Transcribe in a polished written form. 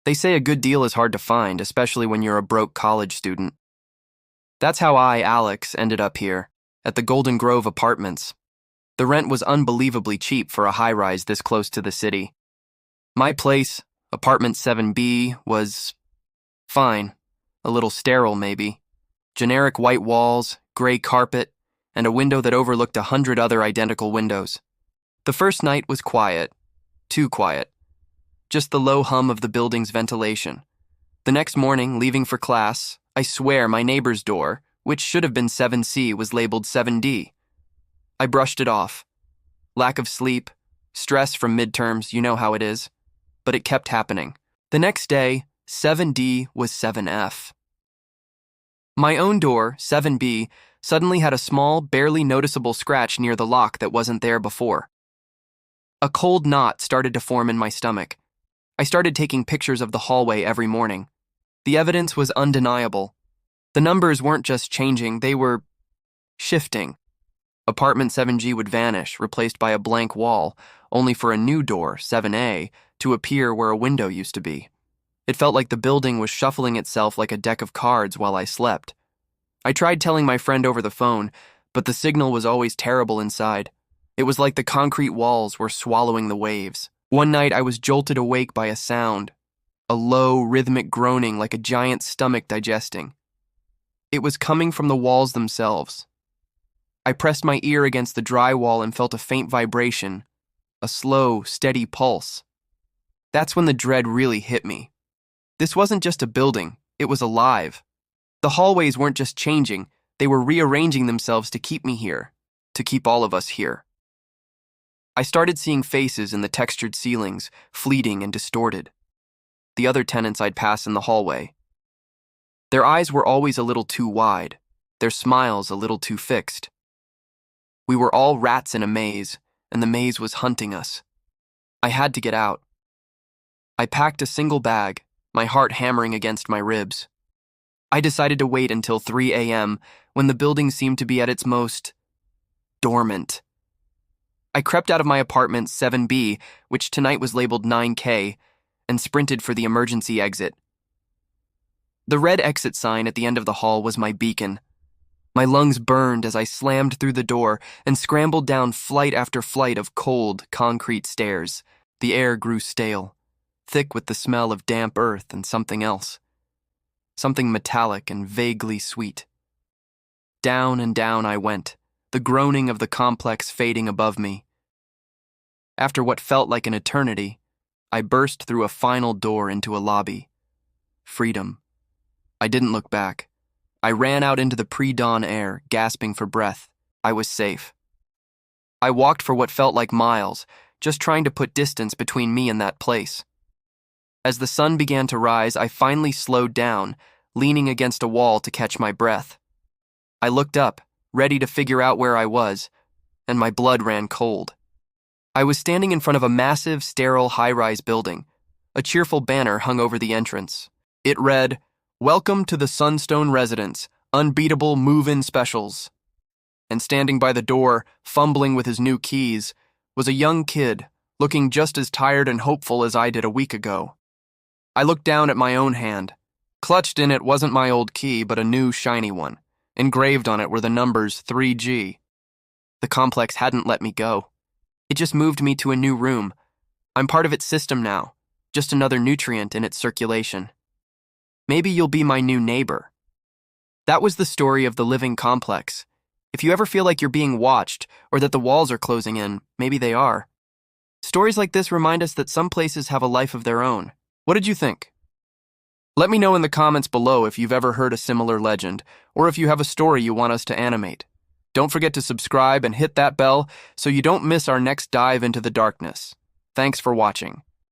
They say a good deal is hard to find, especially when you're a broke college student. That's how I, Alex, ended up here, at the Golden Grove Apartments. The rent was unbelievably cheap for a high-rise this close to the city. My place, apartment 7B, was fine. A little sterile, maybe. Generic white walls, gray carpet, and a window that overlooked 100 other identical windows. The first night was quiet. Too quiet. Just the low hum of the building's ventilation. The next morning, leaving for class, I swear my neighbor's door, which should have been 7C, was labeled 7D. I brushed it off. Lack of sleep, stress from midterms, you know how it is. But it kept happening. The next day, 7D was 7F. My own door, 7B, suddenly had a small, barely noticeable scratch near the lock that wasn't there before. A cold knot started to form in my stomach. I started taking pictures of the hallway every morning. The evidence was undeniable. The numbers weren't just changing, they were shifting. Apartment 7G would vanish, replaced by a blank wall, only for a new door, 7A, to appear where a window used to be. It felt like the building was shuffling itself like a deck of cards while I slept. I tried telling my friend over the phone, but the signal was always terrible inside. It was like the concrete walls were swallowing the waves. One night I was jolted awake by a sound, a low, rhythmic groaning like a giant stomach digesting. It was coming from the walls themselves. I pressed my ear against the drywall and felt a faint vibration, a slow, steady pulse. That's when the dread really hit me. This wasn't just a building, it was alive. The hallways weren't just changing, they were rearranging themselves to keep me here, to keep all of us here. I started seeing faces in the textured ceilings, fleeting and distorted. The other tenants I'd pass in the hallway. Their eyes were always a little too wide, their smiles a little too fixed. We were all rats in a maze, and the maze was hunting us. I had to get out. I packed a single bag, my heart hammering against my ribs. I decided to wait until 3 a.m., when the building seemed to be at its most dormant. I crept out of my apartment 7B, which tonight was labeled 9K, and sprinted for the emergency exit. The red exit sign at the end of the hall was my beacon. My lungs burned as I slammed through the door and scrambled down flight after flight of cold, concrete stairs. The air grew stale, thick with the smell of damp earth and something else. Something metallic and vaguely sweet. Down and down I went, the groaning of the complex fading above me. After what felt like an eternity, I burst through a final door into a lobby. Freedom. I didn't look back. I ran out into the pre-dawn air, gasping for breath. I was safe. I walked for what felt like miles, just trying to put distance between me and that place. As the sun began to rise, I finally slowed down, leaning against a wall to catch my breath. I looked up, ready to figure out where I was, and my blood ran cold. I was standing in front of a massive, sterile, high-rise building. A cheerful banner hung over the entrance. It read, "Welcome to the Sunstone Residence, unbeatable move-in specials." And standing by the door, fumbling with his new keys, was a young kid, looking just as tired and hopeful as I did a week ago. I looked down at my own hand. Clutched in it wasn't my old key, but a new, shiny one. Engraved on it were the numbers 3G. The complex hadn't let me go. It just moved me to a new room. I'm part of its system now, just another nutrient in its circulation. Maybe you'll be my new neighbor. That was the story of the living complex. If you ever feel like you're being watched, or that the walls are closing in, maybe they are. Stories like this remind us that some places have a life of their own. What did you think? Let me know in the comments below if you've ever heard a similar legend, or if you have a story you want us to animate. Don't forget to subscribe and hit that bell so you don't miss our next dive into the darkness. Thanks for watching.